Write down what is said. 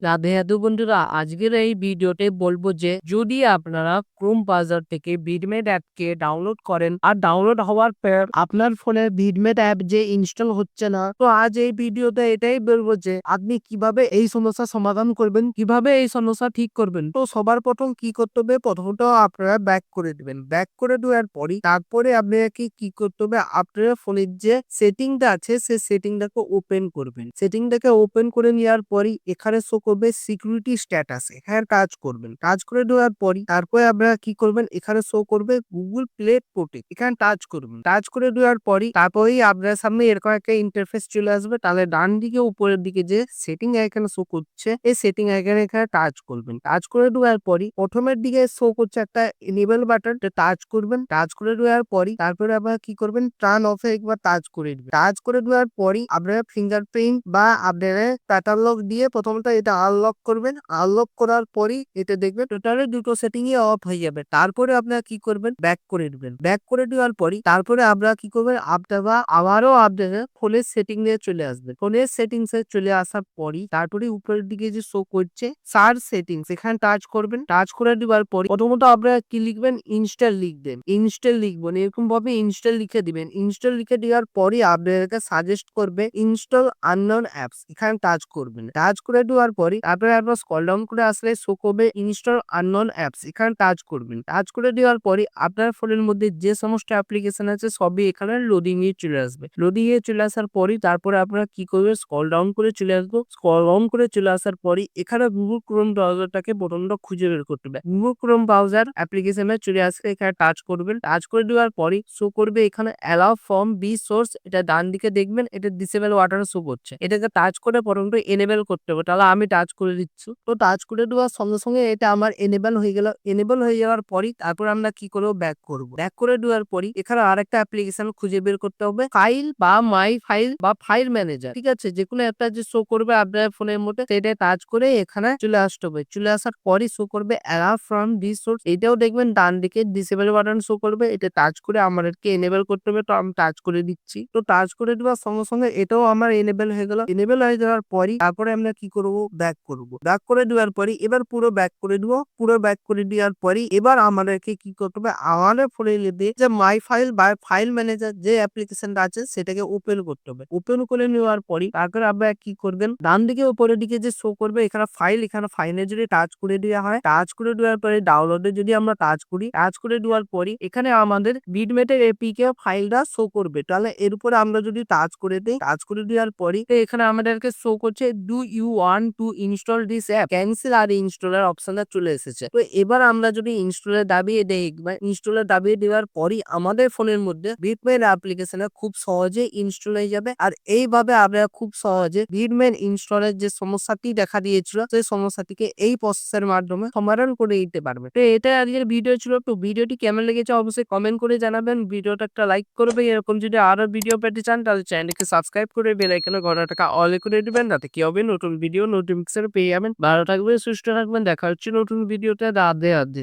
রাধে রাধে বন্ধুরা, আজকের এই ভিডিওতে বলবো যে যদি আপনারা ক্রোম ব্রাউজার থেকে বিটমেট অ্যাপকে ডাউনলোড করেন আর ডাউনলোড হওয়ার পর আপনার ফোনে বিটমেট অ্যাপ যে ইনস্টল হচ্ছে না, তো আজ এই ভিডিওতে এটাই বলবো যে আপনি কিভাবে এই সমস্যার সমাধান করবেন, কিভাবে এই সমস্যা ঠিক করবেন। তো সবার প্রথম কি করতে হবে, প্রথমত আপনারা ব্যাক করে দিবেন। ব্যাক করে দেওয়ার পরই তারপরে আপনাকে কি করতে হবে, আপনার ফোনের যে সেটিংটা আছে সেই সেটিংটাকে ওপেন করবেন। সেটিংটাকে ওপেন করে নেওয়ার পরই এখানে শো করবে সিকিউরিটি স্ট্যাটাস, এখানে টাচ করবেন। টাচ করে দেওয়ার পরই তারপরে আপনারা কি করবেন, এখানে শো করবে গুগল প্লে প্রোটেক্ট, এখানে টাচ করবেন। টাচ করে দেওয়ার পরই তারপরেই আপনার সামনে এরকম একটা ইন্টারফেস চলে আসবে। তাহলে ডান দিকে উপরের দিকে যে সেটিং এখানে শো করছে, এই সেটিং এখানে টাচ করবেন। টাচ করে দেওয়ার পরই প্রথমের দিকে শো করছে একটা এনেবল বাটন, টাচ করবেন। টাচ করে দেওয়ার পরই তারপরে আপনারা কি করবেন, টার্ন অফে একবার টাচ করে দিবেন। টাচ করে দেওয়ার পরই আপনারা ফিঙ্গারপ্রিন্ট বা আপনারা প্যাটার্ন লক দিয়ে প্রথমত এটা আনলক করবেন। আনলক করার পরই এটা দেখবেন টোটালি দুটো সেটিং অফ হয়ে যাবে। তারপরে আপনারা কি করবেন, ব্যাক করে দিবেন। ব্যাক করে দেওয়ার পরই তারপরে আপনারা কি করবেন, আপনারা আবারও আপনারা ফোনের সেটিং এ চলে আসবেন। ফোনের সেটিংস এ চলে আসার পরই তারপরে উপরের দিকে যে শো করছে সার্চ সেটিংস, এখানে টাচ করবেন। টাচ করে দেওয়ার পর প্রথমত আপনারা কি লিখবেন, ইনস্টল লিখবেন। ইনস্টল লিখবেন, এরকম ভাবে ইনস্টল লিখে দিবেন। ইনস্টল লিখে দেওয়ার পরই আপনাদেরকে সাজেস্ট করবে ইনস্টল আননোন অ্যাপস, এখানে টাচ করবেন। টাচ করে দেওয়ার পরই তারপরে আপনার স্ক্রল ডাউন করে আসলে শো করবে ইনস্টল আননোন অ্যাপস, এখানে টাচ করবেন। টাচ করে দেওয়ার পরই আপনার ফোনের মধ্যে যে সমস্ত অ্যাপ্লিকেশন আছে সবই এখানে লোডিং এ চলে আসবে। লোডিং এ চলে আসার পরই তারপরে আপনারা কি করবেন, স্ক্রল ডাউন করে চলে আসবো। স্ক্রল ডাউন করে চলে আসার পরই এখানে গুগল ক্রোম ব্রাউজারটাকে প্রথমত খুঁজে বের করতে হবে। গুগল ক্রোম ব্রাউজার অ্যাপ্লিকেশনে চলে আসলে এখানে টাচ করবেন। টাচ করে দেওয়ার পরই শো করবে এখানে অ্যালাউ ফ্রম বি সোর্স, এটা ডান দিকে দেখবেন এটা ডিসেবল ওয়াটার শো করছে। এটাকে টাচ করে প্রথমত এনেবল করতে হবে। তাহলে আমি টাচ করে দিচ্ছি। তো টাচ করে দেওয়ার সঙ্গে সঙ্গে এটা আমার এনেবল হয়ে গেল। এনেবল হয়ে যাওয়ার পরই তারপর আমরা কি করবো, ব্যাক করবো। ব্যাক করে দেওয়ার পরই এখানে আরেকটা অ্যাপ্লিকেশন খুঁজে বের করতে হবে, ফাইল বা মাই ফাইল বা ফাইল ম্যানেজার, ঠিক আছে, যে কোনো একটা যে শো করবে আপনার ফোনের মধ্যে সেটা টাচ করে এখানে চলে আসতে হবে। চলে আসার পরই শো করবে অ্যালাউ ফ্রম দিস সোর্স, এটাও দেখবেন ডান দিকে ডিসেবল বাটন শো করবে। এটা টাচ করে আমাদেরকে এনেবল করতে হবে। তো আমি টাচ করে দিচ্ছি। তো টাচ করে দেওয়ার সঙ্গে সঙ্গে এটাও আমার এনেবল হয়ে গেল। এনেবল হয়ে যাওয়ার পরই তারপরে আমরা কি করব, ব্যাক করব। ব্যাক করে দেওয়ার পরই এবার পুরো ব্যাক করে দিব। পুরো ব্যাক করে দেওয়ার পরই এবার আমাদেরকে কি করতে হবে, আমাদের ফোনে যে মাই ফাইল বা ফাইল ম্যানেজার যে অ্যাপ্লিকেশনটা আছে সেটাকে ওপেন করতে হবে। ওপেন করে নেওয়ার পরই তারপরে আপনারা কি করবেন, ডান দিকে উপরের দিকে যে শো করবে এখানে ফাইল, এখানে ফাইলে যদি টাচ করে দেওয়া হয়, টাচ করে দেওয়ার পরে ডাউনলোডে যদি আমরা টাচ করি, টাচ করে দেওয়ার পরই এখানে আমাদের বিটমেটের এপিকে ফাইলটা শো করবে। তাহলে এর উপরে আমরা যদি টাচ করে দিই, টাচ করে দেওয়ার পরই এখানে আমাদেরকে শো করছে do you want to install this app, cancel আর ইনস্টলার অপশনটা চলে এসেছে। তো এবার আমরা যদি ইনস্টলার দাবিয়ে দেই, ইনস্টলার দাবিয়ে দেওয়ার পরই আমাদের ফোনের মধ্যে বিটমেট অ্যাপ্লিকেশন খুব সহজে ইনস্টল হয়ে যাবে। আর এইভাবে আমরা খুব সহজে বিটমেট ইনস্টলের যে সমস্যাটি দেখা দিয়েছিল সেই সমস্যাটিকে এই প্রসেসের মাধ্যমে সমাধান করে দিতে পারবে। তো এটা আজকের ভিডিও ছিল। তো ভিডিওটি কেমন লেগেছে অবশ্যই কমেন্ট করে জানাবেন। ভিডিওটা একটা লাইক করবে। এরকম যদি আরো ভিডিও পেতে চান তাহলে চ্যানেলকে সাবস্ক্রাইব করে বেল আইকনের ঘন্টাটা অল করে দিবেন, তাতে কি হবে নতুন ভিডিও নোটিফিকেশন পেয়ে যাবেন। ভালো থাকবেন, সুস্থ থাকবেন, দেখা হচ্ছে নতুন ভিডিওতে। রাধে রাধে।